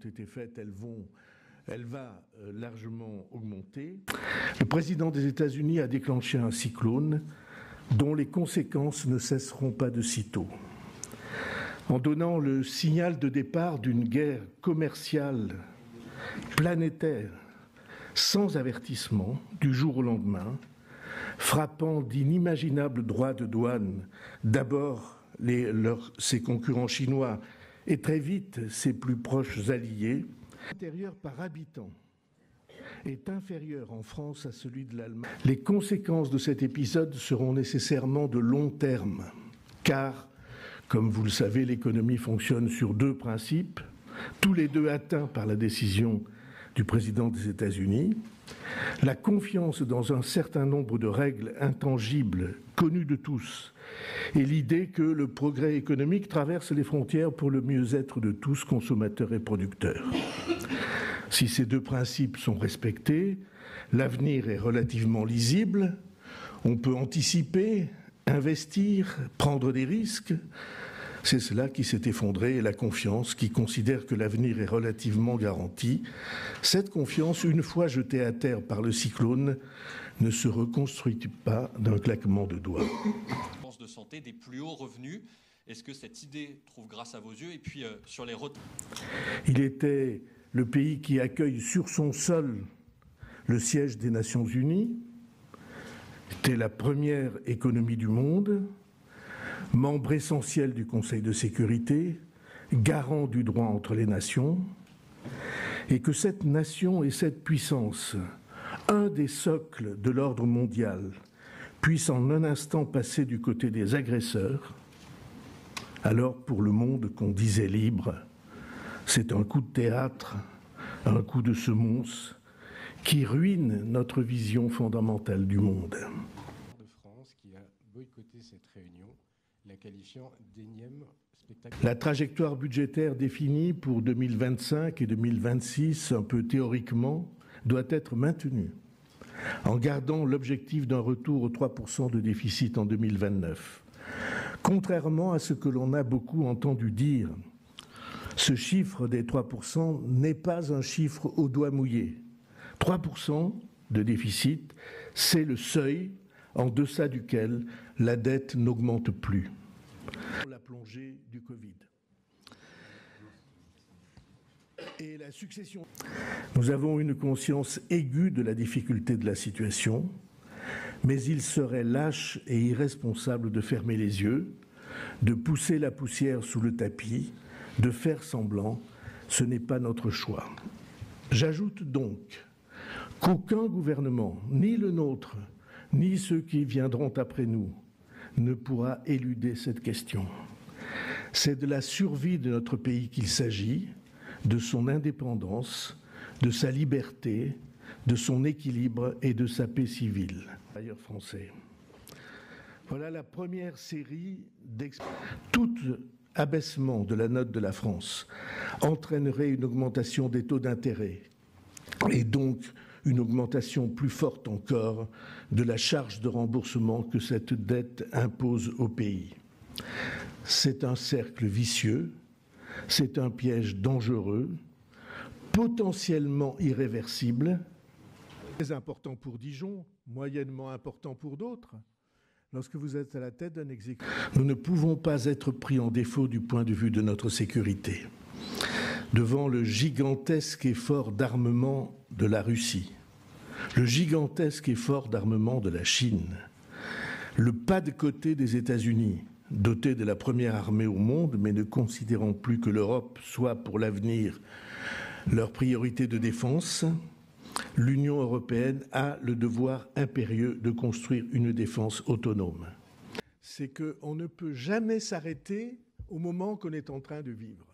été faites, elle va largement augmenter. Le président des États-Unis a déclenché un cyclone dont les conséquences ne cesseront pas de sitôt. En donnant le signal de départ d'une guerre commerciale planétaire sans avertissement du jour au lendemain, frappant d'inimaginables droits de douane, d'abord ses concurrents chinois et très vite ses plus proches alliés, l'intérieur par habitant est inférieur en France à celui de l'Allemagne. Les conséquences de cet épisode seront nécessairement de long terme, car, comme vous le savez, l'économie fonctionne sur deux principes, tous les deux atteints par la décision du président des États-Unis, la confiance dans un certain nombre de règles intangibles connues de tous et l'idée que le progrès économique traverse les frontières pour le mieux-être de tous, consommateurs et producteurs. Si ces deux principes sont respectés, l'avenir est relativement lisible, on peut anticiper, investir, prendre des risques. C'est cela qui s'est effondré et la confiance qui considère que l'avenir est relativement garanti. Cette confiance, une fois jetée à terre par le cyclone, ne se reconstruit pas d'un claquement de doigts. De santé des plus hauts revenus. Est-ce que cette idée trouve grâce à vos yeux? Et puis sur les retraites. Il était le pays qui accueille sur son sol le siège des Nations Unies, était la première économie du monde, membre essentiel du Conseil de sécurité, garant du droit entre les nations, et que cette nation et cette puissance, un des socles de l'ordre mondial, puisse en un instant passer du côté des agresseurs, alors pour le monde qu'on disait libre, c'est un coup de théâtre, un coup de semonce qui ruine notre vision fondamentale du monde. De France qui a boycotté cette réunion, la qualifiant d'énième spectacle. La trajectoire budgétaire définie pour 2025 et 2026, un peu théoriquement, doit être maintenue, en gardant l'objectif d'un retour aux 3% de déficit en 2029. Contrairement à ce que l'on a beaucoup entendu dire, ce chiffre des 3% n'est pas un chiffre au doigt mouillé. 3% de déficit, c'est le seuil en deçà duquel la dette n'augmente plus. La plongée du Covid. Et la succession. Nous avons une conscience aiguë de la difficulté de la situation, mais il serait lâche et irresponsable de fermer les yeux, de pousser la poussière sous le tapis, de faire semblant. Ce n'est pas notre choix. J'ajoute donc qu'aucun gouvernement, ni le nôtre, ni ceux qui viendront après nous, ne pourra éluder cette question. C'est de la survie de notre pays qu'il s'agit, de son indépendance, de sa liberté, de son équilibre et de sa paix civile. Ailleurs français. Voilà la première série Tout abaissement de la note de la France entraînerait une augmentation des taux d'intérêt et donc une augmentation plus forte encore de la charge de remboursement que cette dette impose au pays. C'est un cercle vicieux, c'est un piège dangereux, potentiellement irréversible, très important pour Dijon, moyennement important pour d'autres. Lorsque vous êtes à la tête d'un exécutif, nous ne pouvons pas être pris en défaut du point de vue de notre sécurité. Devant le gigantesque effort d'armement de la Russie, le gigantesque effort d'armement de la Chine, le pas de côté des États-Unis, dotés de la première armée au monde, mais ne considérant plus que l'Europe soit pour l'avenir leur priorité de défense, l'Union européenne a le devoir impérieux de construire une défense autonome. C'est qu'on ne peut jamais s'arrêter au moment qu'on est en train de vivre.